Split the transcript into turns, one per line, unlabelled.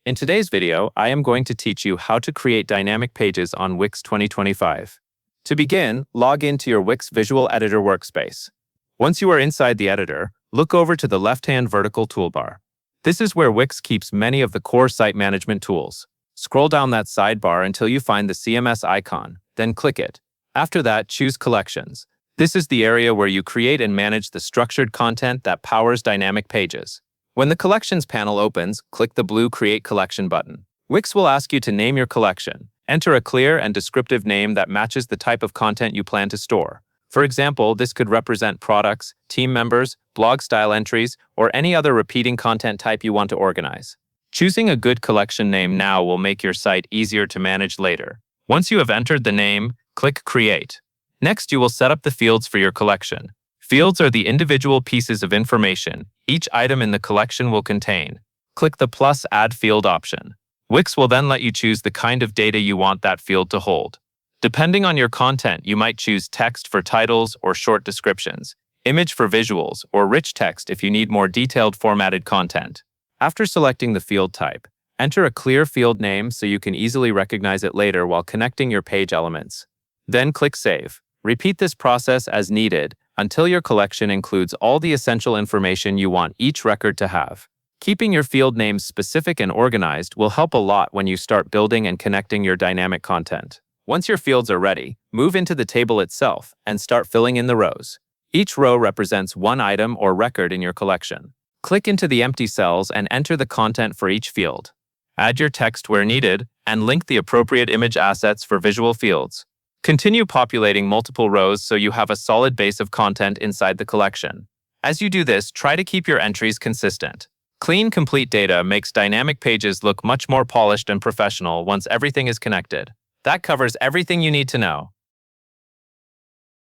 In today's video, I am going to teach you how to create dynamic pages on Wix 2025. To begin, log into your Wix Visual Editor workspace. Once you are inside the editor, look over to the left-hand vertical toolbar. This is where Wix keeps many of the core site management tools. Scroll down that sidebar until you find the CMS icon, then click it. After that, choose Collections. This is the area where you create and manage the structured content that powers dynamic pages. When the Collections panel opens, click the blue Create Collection button. Wix will ask you to name your collection. Enter a clear and descriptive name that matches the type of content you plan to store. For example, this could represent products, team members, blog-style entries, or any other repeating content type you want to organize. Choosing a good collection name now will make your site easier to manage later. Once you have entered the name, click Create. Next, you will set up the fields for your collection. Fields are the individual pieces of information each item in the collection will contain. Click the plus Add Field option. Wix will then let you choose the kind of data you want that field to hold. Depending on your content, you might choose text for titles or short descriptions, image for visuals, or rich text if you need more detailed formatted content. After selecting the field type, enter a clear field name so you can easily recognize it later while connecting your page elements. Then click Save. Repeat this process as needed until your collection includes all the essential information you want each record to have. Keeping your field names specific and organized will help a lot when you start building and connecting your dynamic content. Once your fields are ready, move into the table itself and start filling in the rows. Each row represents one item or record in your collection. Click into the empty cells and enter the content for each field. Add your text where needed and link the appropriate image assets for visual fields. Continue populating multiple rows so you have a solid base of content inside the collection. As you do this, try to keep your entries consistent. Clean, complete data makes dynamic pages look much more polished and professional once everything is connected. That covers everything you need to know.